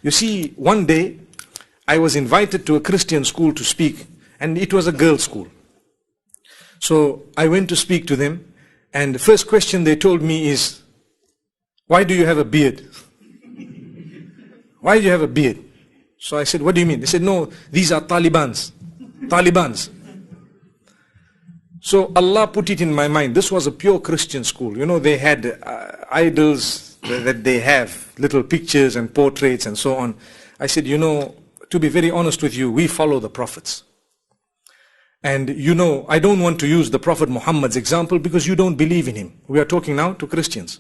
You see, one day, I was invited to a Christian school to speak, and it was a girls' school. So I went to speak to them, and the first question they told me is, why do you have a beard? Why do you have a beard? So I said, what do you mean? They said, no, these are Talibans. So Allah put it in my mind. This was a pure Christian school. You know, they had idols that they have, little pictures and portraits and so on. I said, you know, to be very honest with you, we follow the prophets. And you know, I don't want to use the Prophet Muhammad's example because you don't believe in him. We are talking now to Christians.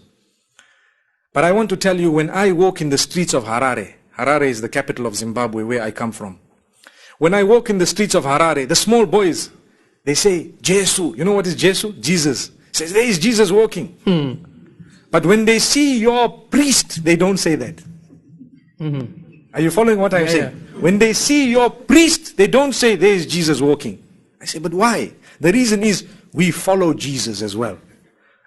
But I want to tell you, when I walk in the streets of Harare, Harare is the capital of Zimbabwe, where I come from. When I walk in the streets of Harare, the small boys, they say, Jesu. You know what is Jesu? Jesus. Says, there is Jesus walking. But when they see your priest, they don't say that. Are you following what I'm saying? When they see your priest, they don't say, there is Jesus walking. I say, but why? The reason is, we follow Jesus as well.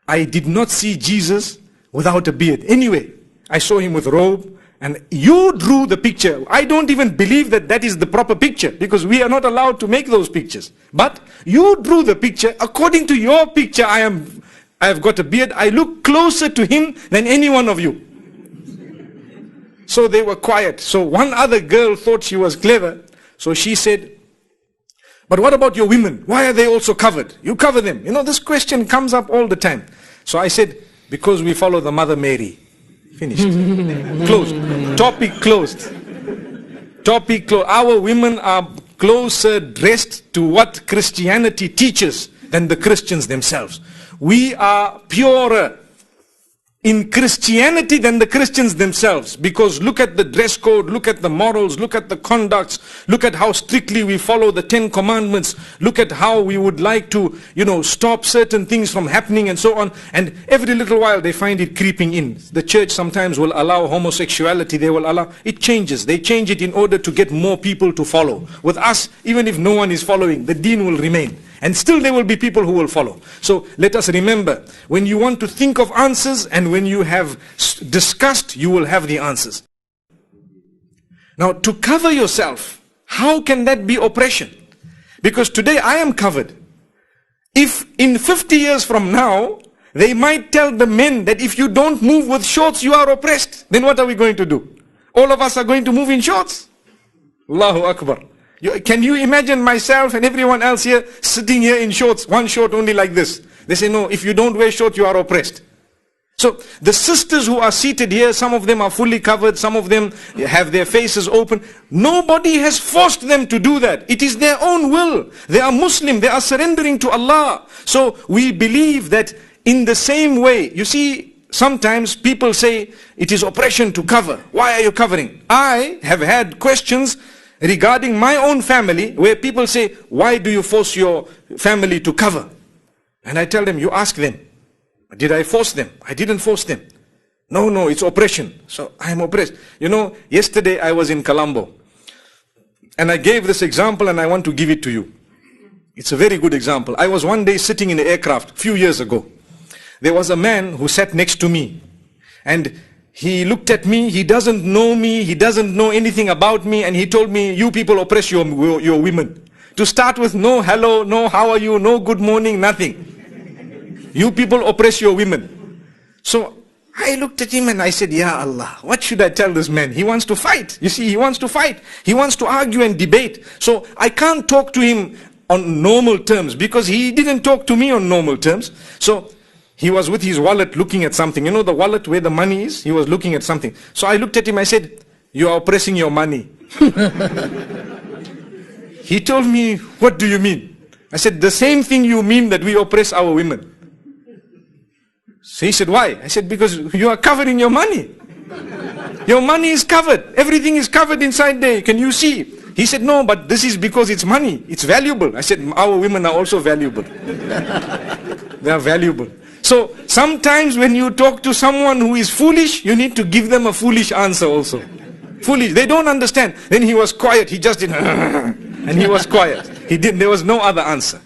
I did not see Jesus without a beard. Anyway, I saw him with robe, and you drew the picture. I don't even believe that that is the proper picture, because we are not allowed to make those pictures. But you drew the picture. According to your picture, I have got a beard. I look closer to him than any one of you. So they were quiet. So one other girl thought she was clever. So she said, but what about your women? Why are they also covered? You cover them. You know, this question comes up all the time. So I said, because we follow the Mother Mary. Finished. Closed. Topic closed. Topic closed. Our women are closer dressed to what Christianity teaches than the Christians themselves. We are purer in Christianity than the Christians themselves, because look at the dress code, look at the morals, look at the conducts, look at how strictly we follow the 10 commandments, look at how we would like to, you know, stop certain things from happening and so on. And every little while they find it creeping in. The church sometimes will allow homosexuality, they will allow, it changes. They change it in order to get more people to follow. With us, even if no one is following, the deen will remain. And still there will be people who will follow. So let us remember, when you want to think of answers and when you have discussed, you will have the answers. Now, to cover yourself, how can that be oppression? Because today I am covered. If in 50 years from now, they might tell the men that if you don't move with shorts, you are oppressed, then what are we going to do? All of us are going to move in shorts. Allahu Akbar. Can you imagine myself and everyone else here sitting here in shorts, one short only like this? They say, no, if you don't wear shorts, you are oppressed. So the sisters who are seated here, some of them are fully covered, some of them have their faces open. Nobody has forced them to do that. It is their own will. They are Muslim, they are surrendering to Allah. So we believe that in the same way, you see, sometimes people say it is oppression to cover. Why are you covering? I have had questions regarding my own family, where people say, why do you force your family to cover? And I tell them, you ask them. Did I force them? I didn't force them. No, it's oppression. So I am oppressed. You know, yesterday I was in Colombo. And I gave this example and I want to give it to you. It's a very good example. I was one day sitting in an aircraft, a few years ago. There was a man who sat next to me. And he looked at me, he doesn't know me, he doesn't know anything about me, and he told me, you people oppress your women. To start with, no hello, no how are you, no good morning, nothing. You people oppress your women. So I looked at him and I said, Ya Allah, what should I tell this man? He wants to fight. You see, he wants to fight. He wants to argue and debate. So I can't talk to him on normal terms, because he didn't talk to me on normal terms. So he was with his wallet looking at something. You know the wallet where the money is? He was looking at something. So I looked at him, I said, you are oppressing your money. He told me, what do you mean? I said, the same thing you mean that we oppress our women. So he said, why? I said, because you are covering your money. Your money is covered. Everything is covered inside there. Can you see? He said, no, but this is because it's money. It's valuable. I said, our women are also valuable. They are valuable. So sometimes when you talk to someone who is foolish, you need to give them a foolish answer also. Foolish. They don't understand. Then he was quiet. He just did, and he was quiet. There was no other answer.